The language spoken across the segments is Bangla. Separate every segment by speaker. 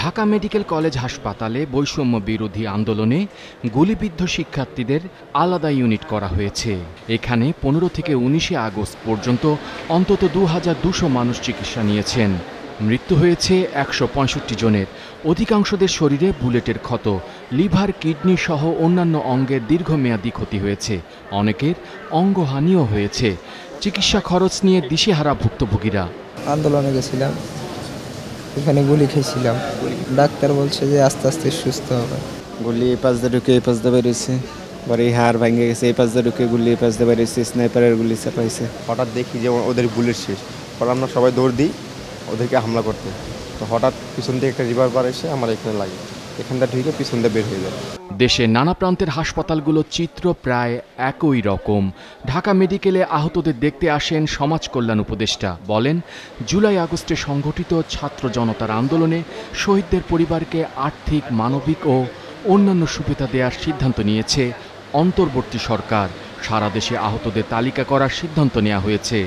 Speaker 1: ঢাকা মেডিকেল কলেজ হাসপাতালে বৈষম্য বিরোধী আন্দোলনে গুলিবিদ্ধ শিক্ষার্থীদের আলাদা ইউনিট করা হয়েছে। এখানে 15 থেকে 19 আগস্ট পর্যন্ত অন্তত 2200 মানুষ চিকিৎসা নিয়েছেন। মৃত্যু হয়েছে 165 জনের। অধিকাংশদের শরীরে বুলেটের ক্ষত, লিভার, কিডনি সহ অন্যান্য অঙ্গের দীর্ঘমেয়াদী ক্ষতি হয়েছে। অনেকের অঙ্গহানিও হয়েছে। চিকিৎসা খরচ নিয়ে দিশেহারা ভুক্তভোগীরা।
Speaker 2: আন্দোলনে গেছিলাম, এখানে গুলি খেয়েছিলাম। ডাক্তার বলছে যে আস্তে আস্তে সুস্থ হবে।
Speaker 3: গুলি এই পাশ দিয়ে ঢুকে এই পাশ দিয়ে বেরিয়েছে, পরে এই হাড় ভেঙে গেছে, এই পাশ দিয়ে ঢুকে গুলি এই পাশ দিয়ে বেরিয়েছে, স্নাইপারের গুলি চাপাইছে।
Speaker 4: হঠাৎ দেখি যে ওদের বুলেট শেষ, পরে আমরা সবাই দৌড় দিই ওদেরকে হামলা করতে। তো হঠাৎ পিছন থেকে একটা রিভলভার এসে আমার এখানে লাগে, এখানটা ঢুকে পিছন দিয়ে বের হয়ে যায়।
Speaker 1: দেশের নানা প্রান্তের হাসপাতালগুলোর চিত্র প্রায় একই রকম। ঢাকা মেডিকেলে আহতদের দেখতে আসেন সমাজ কল্যাণ উপদেষ্টা। বলেন, জুলাই আগস্টে সংগঠিত ছাত্র জনতার আন্দোলনে শহীদদের পরিবারকে আর্থিক, মানবিক ও অন্যান্য সুবিধা দেওয়ার সিদ্ধান্ত নিয়েছে অন্তর্বর্তী সরকার। সারা দেশে আহতদের তালিকা করার সিদ্ধান্ত নেওয়া হয়েছে।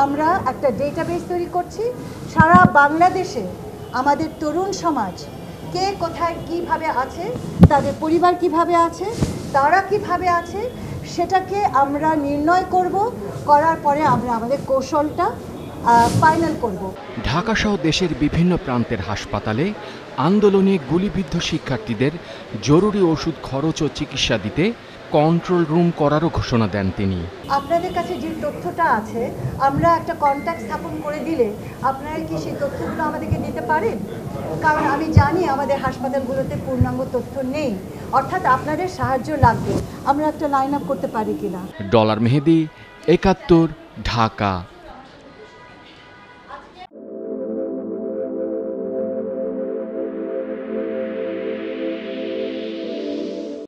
Speaker 5: আমরা একটা ডেটাবেস তৈরি করছি সারা বাংলাদেশে আমাদের তরুণ সমাজ কে কোথায় কিভাবে আছে, তাদের পরিবার কিভাবে আছে, তারা কিভাবে আছে, সেটাকে আমরা নির্ণয় করার পরে আমরা আমাদের কৌশলটা ফাইনাল করব।
Speaker 1: ঢাকা সহ দেশের বিভিন্ন প্রান্তের হাসপাতালে আন্দোলনে গুলিবিদ্ধ শিক্ষার্থীদের জরুরি ওষুধ খরচ ও চিকিৎসা দিতে কন্ট্রোল রুম করারও ঘোষণা দেন তিনি।
Speaker 5: আপনাদের কাছে যে তথ্যটা আছে আমরা একটা কন্ট্যাক্ট স্থাপন করে দিলে আপনারা কি সেই তথ্যগুলো আমাদেরকে দিতে পারেন? কারণ আমি জানি আমাদের হাসপাতালগুলোতে পূর্ণাঙ্গ তথ্য নেই, অর্থাৎ আপনাদের সাহায্য লাগবে। আমরা একটা লাইন আপ করতে পারি কিনা।
Speaker 1: ডলার মেহেদি, ৭১, ঢাকা।